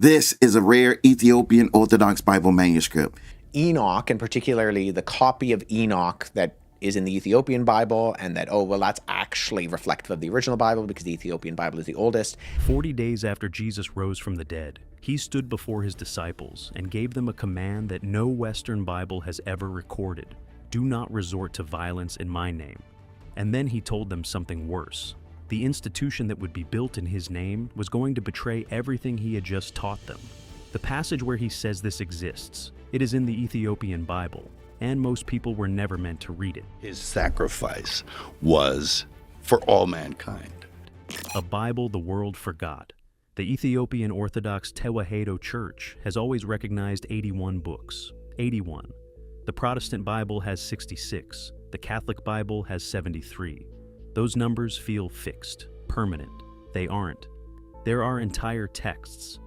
This is a rare Ethiopian Orthodox Bible manuscript. Enoch, and particularly the copy of Enoch that is in the Ethiopian Bible, and that, that's actually reflective of the original Bible because the Ethiopian Bible is the oldest. 40 days after Jesus rose from the dead, he stood before his disciples and gave them a command that no Western Bible has ever recorded. Do not resort to violence in my name. And then he told them something worse. The institution that would be built in his name was going to betray everything he had just taught them. The passage where he says this exists. It is in the Ethiopian Bible, and most people were never meant to read it. His sacrifice was for all mankind. A Bible the world forgot. The Ethiopian Orthodox Tewahedo Church has always recognized 81 books. 81. The Protestant Bible has 66. The Catholic Bible has 73. Those numbers feel fixed, permanent. They aren't. There are entire texts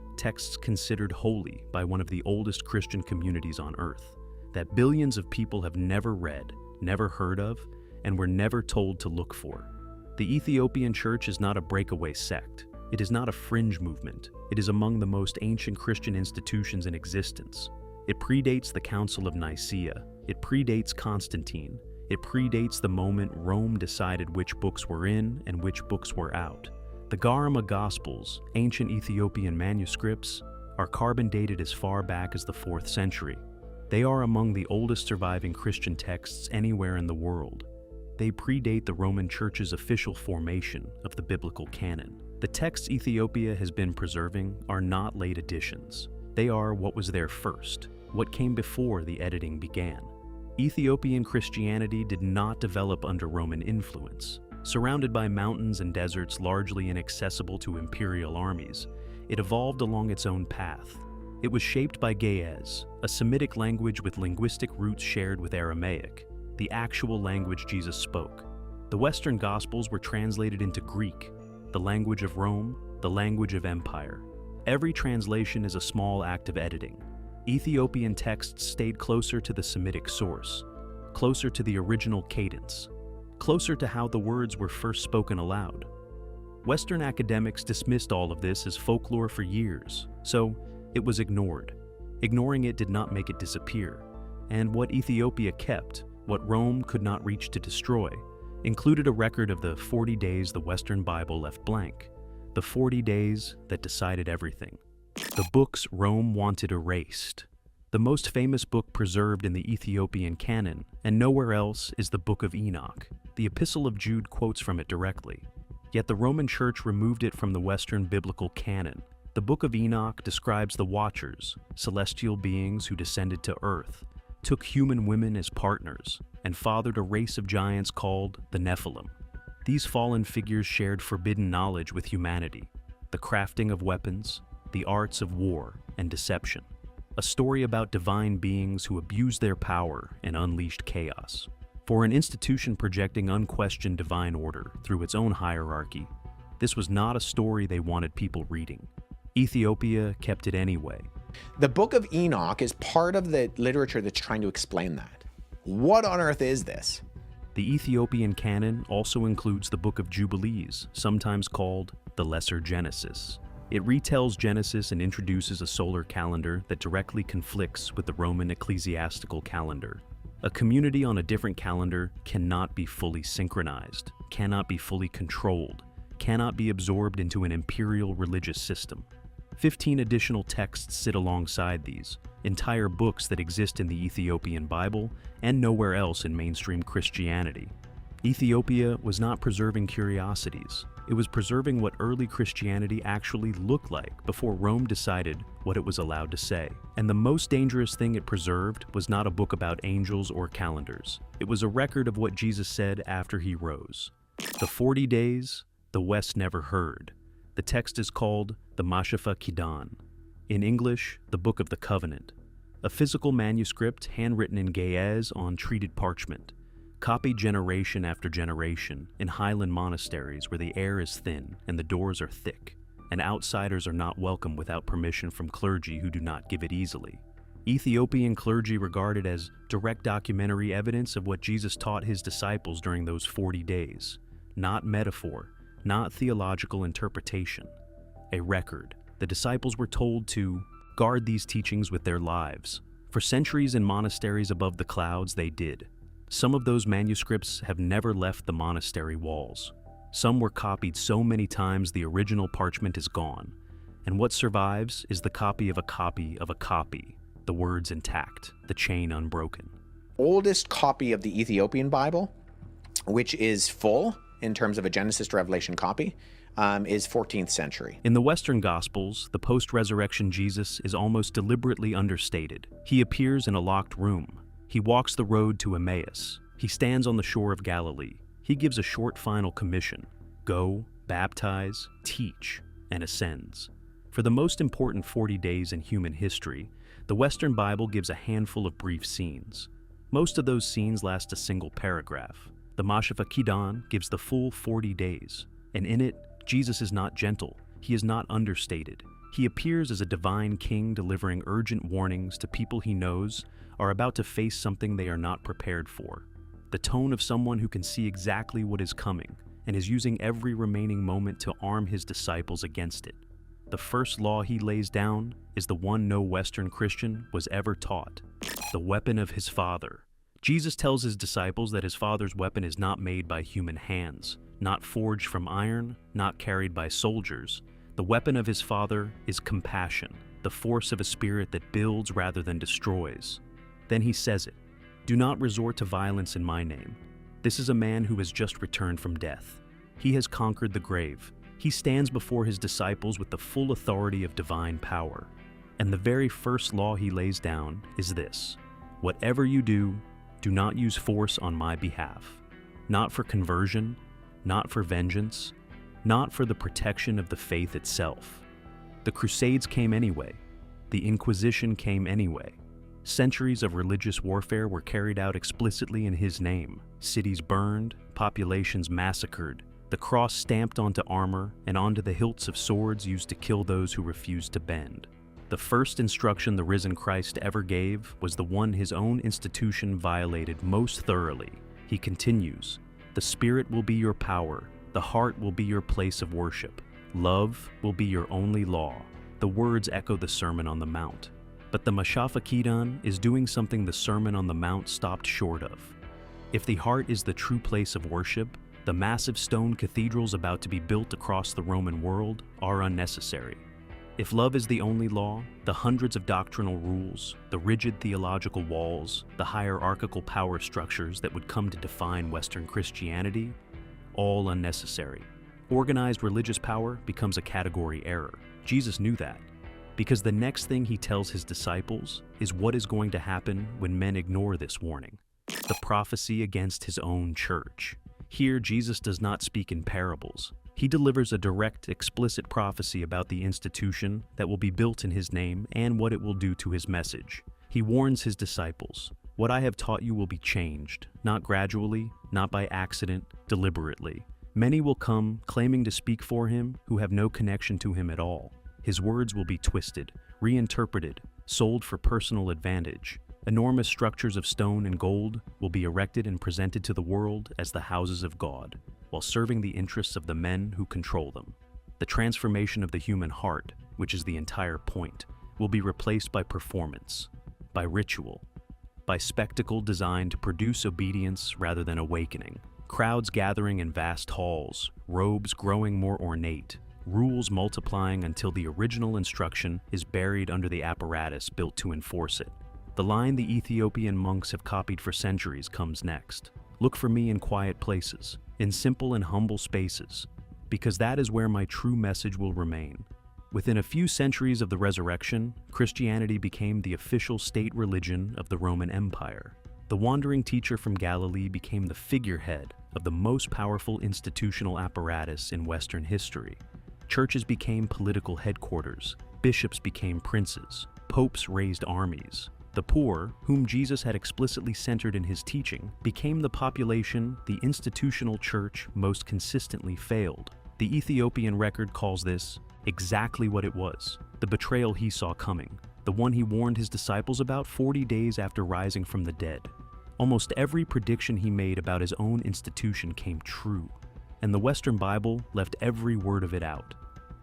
considered holy by one of the oldest Christian communities on earth, that billions of people have never read, never heard of, and were never told to look for. The Ethiopian Church is not a breakaway sect. It is not a fringe movement. It is among the most ancient Christian institutions in existence. It predates the Council of Nicaea. It predates Constantine. It predates the moment Rome decided which books were in and which books were out. The Garama Gospels, ancient Ethiopian manuscripts, are carbon dated as far back as the 4th century. They are among the oldest surviving Christian texts anywhere in the world. They predate the Roman Church's official formation of the biblical canon. The texts Ethiopia has been preserving are not late additions. They are what was there first, what came before the editing began. Ethiopian Christianity did not develop under Roman influence. Surrounded by mountains and deserts largely inaccessible to imperial armies, it evolved along its own path. It was shaped by Ge'ez, a Semitic language with linguistic roots shared with Aramaic, the actual language Jesus spoke. The Western Gospels were translated into Greek, the language of Rome, the language of empire. Every translation is a small act of editing. Ethiopian texts stayed closer to the Semitic source, closer to the original cadence, closer to how the words were first spoken aloud. Western academics dismissed all of this as folklore for years, so it was ignored. Ignoring it did not make it disappear, and what Ethiopia kept, what Rome could not reach to destroy, included a record of the 40 days the Western Bible left blank, the 40 days that decided everything. The books Rome wanted erased. The most famous book preserved in the Ethiopian canon, and nowhere else, is the Book of Enoch. The Epistle of Jude quotes from it directly. Yet the Roman Church removed it from the Western biblical canon. The Book of Enoch describes the Watchers, celestial beings who descended to earth, took human women as partners, and fathered a race of giants called the Nephilim. These fallen figures shared forbidden knowledge with humanity, the crafting of weapons, the arts of war and deception. A story about divine beings who abused their power and unleashed chaos. For an institution projecting unquestioned divine order through its own hierarchy, this was not a story they wanted people reading. Ethiopia kept it anyway. The Book of Enoch is part of the literature that's trying to explain that. What on earth is this? The Ethiopian canon also includes the Book of Jubilees, sometimes called the Lesser Genesis. It retells Genesis and introduces a solar calendar that directly conflicts with the Roman ecclesiastical calendar. A community on a different calendar cannot be fully synchronized, cannot be fully controlled, cannot be absorbed into an imperial religious system. 15 additional texts sit alongside these, entire books that exist in the Ethiopian Bible and nowhere else in mainstream Christianity. Ethiopia was not preserving curiosities. It was preserving what early Christianity actually looked like before Rome decided what it was allowed to say. And the most dangerous thing it preserved was not a book about angels or calendars. It was a record of what Jesus said after he rose. The 40 days the West never heard. The text is called the Mashafa Kidan. In English, the Book of the Covenant. A physical manuscript handwritten in Ge'ez on treated parchment. Copied generation after generation in highland monasteries where the air is thin and the doors are thick, and outsiders are not welcome without permission from clergy who do not give it easily. Ethiopian clergy regard it as direct documentary evidence of what Jesus taught his disciples during those 40 days, not metaphor, not theological interpretation. A record the disciples were told to guard these teachings with their lives. For centuries in monasteries above the clouds, they did. Some of those manuscripts have never left the monastery walls. Some were copied so many times the original parchment is gone, and what survives is the copy of a copy of a copy, the words intact, the chain unbroken. Oldest copy of the Ethiopian Bible, which is full in terms of a Genesis to Revelation copy, is 14th century. In the Western Gospels, the post-resurrection Jesus is almost deliberately understated. He appears in a locked room. He walks the road to Emmaus. He stands on the shore of Galilee. He gives a short final commission: go, baptize, teach, and ascends. For the most important 40 days in human history, the Western Bible gives a handful of brief scenes. Most of those scenes last a single paragraph. The Mashafa Kidan gives the full 40 days, and in it, Jesus is not gentle. He is not understated. He appears as a divine king delivering urgent warnings to people he knows are about to face something they are not prepared for. The tone of someone who can see exactly what is coming and is using every remaining moment to arm his disciples against it. The first law he lays down is the one no Western Christian was ever taught: the weapon of his Father. Jesus tells his disciples that his Father's weapon is not made by human hands, not forged from iron, not carried by soldiers. The weapon of his Father is compassion, the force of a spirit that builds rather than destroys. Then he says it: do not resort to violence in my name. This is a man who has just returned from death. He has conquered the grave. He stands before his disciples with the full authority of divine power. And the very first law he lays down is this: whatever you do, do not use force on my behalf. Not for conversion, not for vengeance, not for the protection of the faith itself. The Crusades came anyway. The Inquisition came anyway. Centuries of religious warfare were carried out explicitly in his name. Cities burned, populations massacred, the cross stamped onto armor and onto the hilts of swords used to kill those who refused to bend. The first instruction the risen Christ ever gave was the one his own institution violated most thoroughly. He continues: the Spirit will be your power, the heart will be your place of worship, love will be your only law. The words echo the Sermon on the Mount. But the Mashafa Kidan is doing something the Sermon on the Mount stopped short of. If the heart is the true place of worship, the massive stone cathedrals about to be built across the Roman world are unnecessary. If love is the only law, the hundreds of doctrinal rules, the rigid theological walls, the hierarchical power structures that would come to define Western Christianity, all unnecessary. Organized religious power becomes a category error. Jesus knew that, because the next thing he tells his disciples is what is going to happen when men ignore this warning: the prophecy against his own church. Here, Jesus does not speak in parables. He delivers a direct, explicit prophecy about the institution that will be built in his name and what it will do to his message. He warns his disciples: what I have taught you will be changed, not gradually, not by accident, deliberately. Many will come claiming to speak for him who have no connection to him at all. His words will be twisted, reinterpreted, sold for personal advantage. Enormous structures of stone and gold will be erected and presented to the world as the houses of God, while serving the interests of the men who control them. The transformation of the human heart, which is the entire point, will be replaced by performance, by ritual, by spectacle designed to produce obedience rather than awakening. Crowds gathering in vast halls, robes growing more ornate, rules multiplying until the original instruction is buried under the apparatus built to enforce it. The line the Ethiopian monks have copied for centuries comes next. Look for me in quiet places, in simple and humble spaces, because that is where my true message will remain. Within a few centuries of the resurrection, Christianity became the official state religion of the Roman Empire. The wandering teacher from Galilee became the figurehead of the most powerful institutional apparatus in Western history. Churches became political headquarters, bishops became princes, popes raised armies. The poor, whom Jesus had explicitly centered in his teaching, became the population the institutional church most consistently failed. The Ethiopian record calls this exactly what it was: the betrayal he saw coming, the one he warned his disciples about 40 days after rising from the dead. Almost every prediction he made about his own institution came true, and the Western Bible left every word of it out.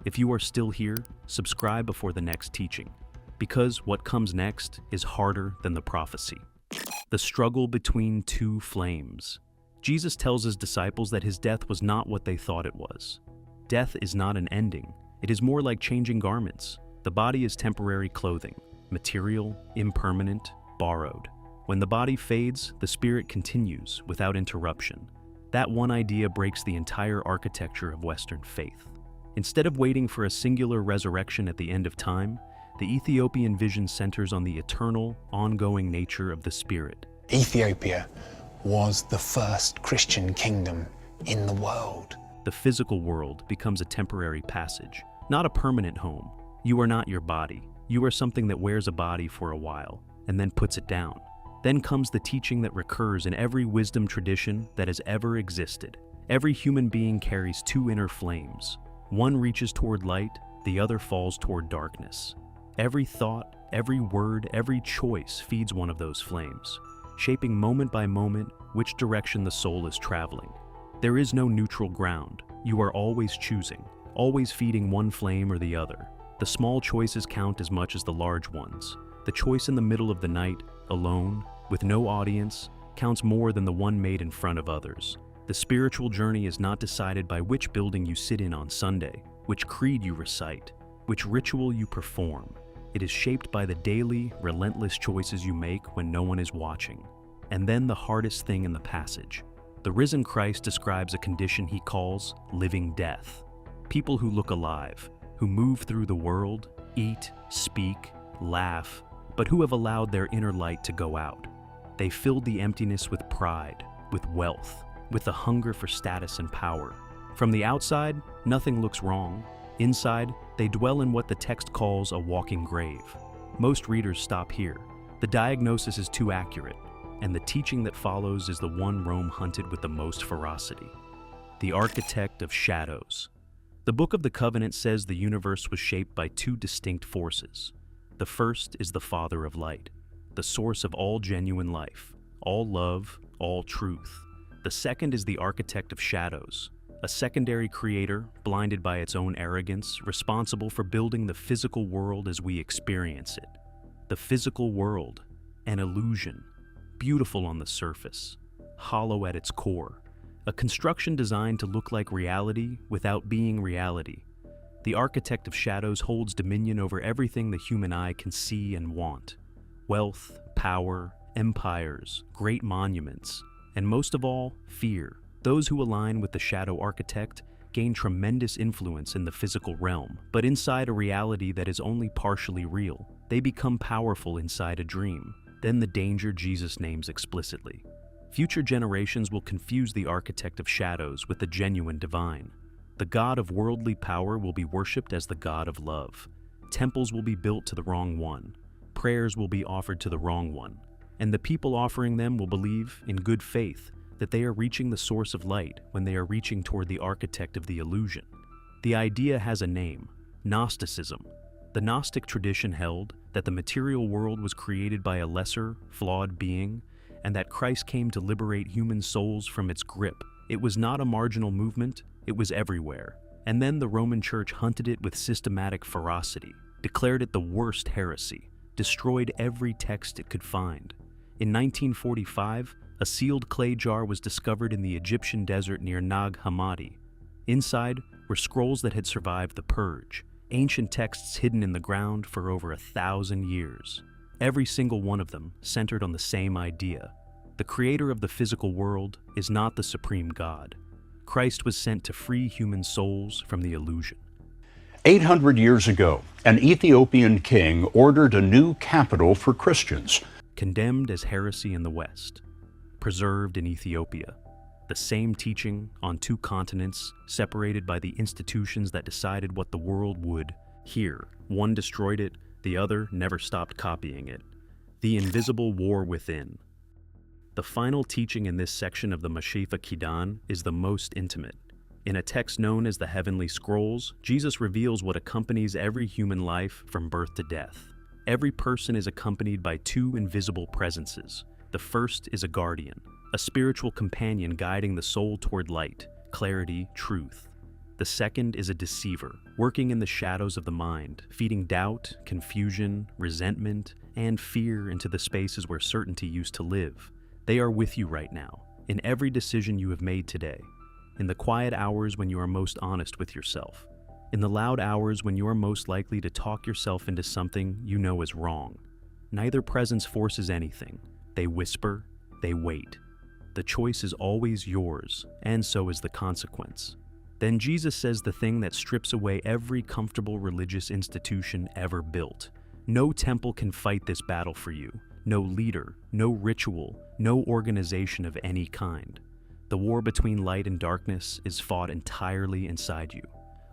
If you are still here, subscribe before the next teaching, because what comes next is harder than the prophecy. The struggle between two flames. Jesus tells his disciples that his death was not what they thought it was. Death is not an ending. It is more like changing garments. The body is temporary clothing, material, impermanent, borrowed. When the body fades, the spirit continues without interruption. That one idea breaks the entire architecture of Western faith. Instead of waiting for a singular resurrection at the end of time, the Ethiopian vision centers on the eternal, ongoing nature of the spirit. Ethiopia was the first Christian kingdom in the world. The physical world becomes a temporary passage, not a permanent home. You are not your body. You are something that wears a body for a while and then puts it down. Then comes the teaching that recurs in every wisdom tradition that has ever existed. Every human being carries two inner flames. One reaches toward light, the other falls toward darkness. Every thought, every word, every choice feeds one of those flames, shaping moment by moment which direction the soul is traveling. There is no neutral ground. You are always choosing, always feeding one flame or the other. The small choices count as much as the large ones. The choice in the middle of the night, alone, with no audience, counts more than the one made in front of others. The spiritual journey is not decided by which building you sit in on Sunday, which creed you recite, which ritual you perform. It is shaped by the daily, relentless choices you make when no one is watching. And then the hardest thing in the passage. The risen Christ describes a condition he calls living death. People who look alive, who move through the world, eat, speak, laugh, but who have allowed their inner light to go out. They filled the emptiness with pride, with wealth, with the hunger for status and power. From the outside, nothing looks wrong. Inside, they dwell in what the text calls a walking grave. Most readers stop here. The diagnosis is too accurate, and the teaching that follows is the one Rome hunted with the most ferocity. The architect of shadows. The Book of the Covenant says the universe was shaped by two distinct forces. The first is the Father of light, the source of all genuine life, all love, all truth. The second is the architect of shadows, a secondary creator, blinded by its own arrogance, responsible for building the physical world as we experience it. The physical world, an illusion, beautiful on the surface, hollow at its core, a construction designed to look like reality without being reality. The architect of shadows holds dominion over everything the human eye can see and want. Wealth, power, empires, great monuments, and most of all, fear. Those who align with the shadow architect gain tremendous influence in the physical realm, but inside a reality that is only partially real. They become powerful inside a dream. Then the danger Jesus names explicitly. Future generations will confuse the architect of shadows with the genuine divine. The God of worldly power will be worshipped as the God of love. Temples will be built to the wrong one. Prayers will be offered to the wrong one. And the people offering them will believe, in good faith, that they are reaching the source of light when they are reaching toward the architect of the illusion. The idea has a name: Gnosticism. The Gnostic tradition held that the material world was created by a lesser, flawed being, and that Christ came to liberate human souls from its grip. It was not a marginal movement, it was everywhere. And then the Roman Church hunted it with systematic ferocity, declared it the worst heresy, destroyed every text it could find. In 1945, a sealed clay jar was discovered in the Egyptian desert near Nag Hammadi. Inside were scrolls that had survived the purge, ancient texts hidden in the ground for over 1,000 years. Every single one of them centered on the same idea. The creator of the physical world is not the supreme God. Christ was sent to free human souls from the illusion. 800 years ago, an Ethiopian king ordered a new capital for Christians. Condemned as heresy in the West, preserved in Ethiopia. The same teaching on two continents, separated by the institutions that decided what the world would. Here, one destroyed it, the other never stopped copying it. The invisible war within. The final teaching in this section of the Mashifa Kidan is the most intimate. In a text known as the Heavenly Scrolls, Jesus reveals what accompanies every human life from birth to death. Every person is accompanied by two invisible presences. The first is a guardian, a spiritual companion guiding the soul toward light, clarity, truth. The second is a deceiver, working in the shadows of the mind, feeding doubt, confusion, resentment, and fear into the spaces where certainty used to live. They are with you right now, in every decision you have made today, in the quiet hours when you are most honest with yourself, in the loud hours when you are most likely to talk yourself into something you know is wrong. Neither presence forces anything. They whisper, they wait. The choice is always yours, and so is the consequence. Then Jesus says the thing that strips away every comfortable religious institution ever built. No temple can fight this battle for you. No leader, no ritual, no organization of any kind. The war between light and darkness is fought entirely inside you.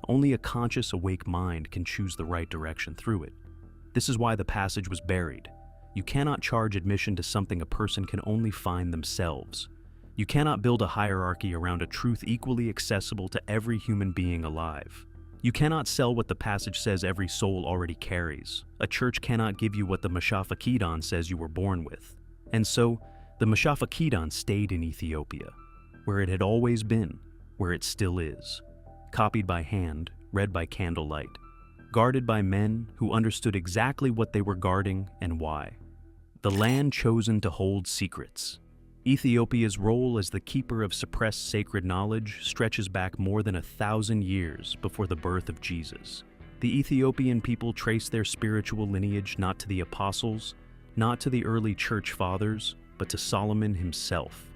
Only a conscious, awake mind can choose the right direction through it. This is why the passage was buried. You cannot charge admission to something a person can only find themselves. You cannot build a hierarchy around a truth equally accessible to every human being alive. You cannot sell what the passage says every soul already carries. A church cannot give you what the Mashafakidon says you were born with. And so, the Mashafakidon stayed in Ethiopia, where it had always been, where it still is. Copied by hand, read by candlelight. Guarded by men who understood exactly what they were guarding and why. The land chosen to hold secrets. Ethiopia's role as the keeper of suppressed sacred knowledge stretches back more than 1,000 years before the birth of Jesus. The Ethiopian people trace their spiritual lineage not to the apostles, not to the early church fathers, but to Solomon himself.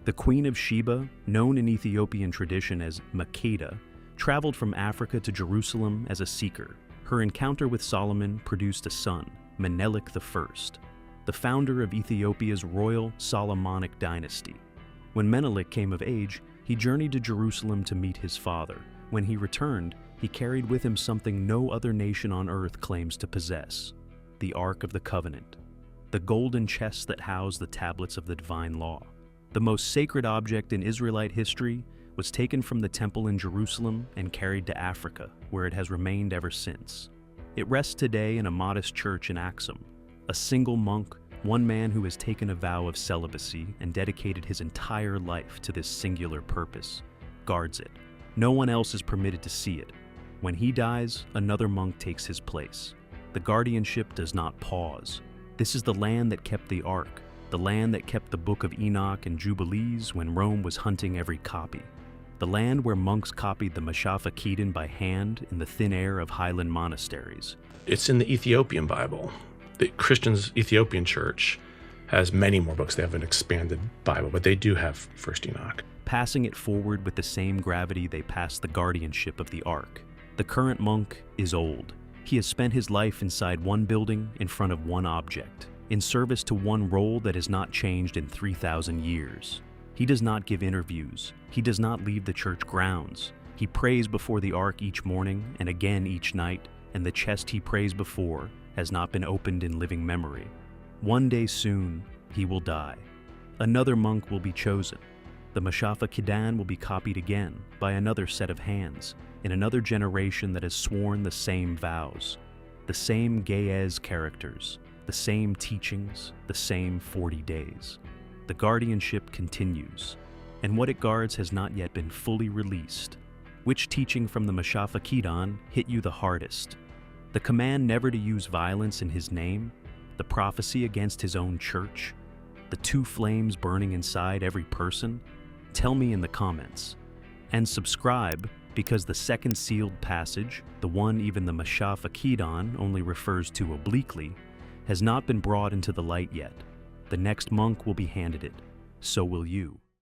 The Queen of Sheba, known in Ethiopian tradition as Makeda, traveled from Africa to Jerusalem as a seeker. Her encounter with Solomon produced a son, Menelik I, the founder of Ethiopia's royal Solomonic dynasty. When Menelik came of age, he journeyed to Jerusalem to meet his father. When he returned, he carried with him something no other nation on earth claims to possess: the Ark of the Covenant, the golden chest that housed the tablets of the divine law. The most sacred object in Israelite history was taken from the temple in Jerusalem and carried to Africa, where it has remained ever since. It rests today in a modest church in Axum. A single monk, one man who has taken a vow of celibacy and dedicated his entire life to this singular purpose, guards it. No one else is permitted to see it. When he dies, another monk takes his place. The guardianship does not pause. This is the land that kept the Ark, the land that kept the Book of Enoch and Jubilees when Rome was hunting every copy. The land where monks copied the Mashafakidon by hand in the thin air of highland monasteries. It's in the Ethiopian Bible. The Ethiopian church has many more books. They have an expanded Bible, but they do have First Enoch. Passing it forward with the same gravity they passed the guardianship of the Ark. The current monk is old. He has spent his life inside one building in front of one object, in service to one role that has not changed in 3,000 years. He does not give interviews. He does not leave the church grounds. He prays before the Ark each morning and again each night, and the chest he prays before has not been opened in living memory. One day soon, he will die. Another monk will be chosen. The Mashafakidon will be copied again by another set of hands in another generation that has sworn the same vows, the same Ge'ez characters, the same teachings, the same 40 days. The guardianship continues, and what it guards has not yet been fully released. Which teaching from the Mashafakidon hit you the hardest? The command never to use violence in his name, the prophecy against his own church, the two flames burning inside every person? Tell me in the comments. And subscribe, because the second sealed passage, the one even the Mashafakidon only refers to obliquely, has not been brought into the light yet. The next monk will be handed it. So will you.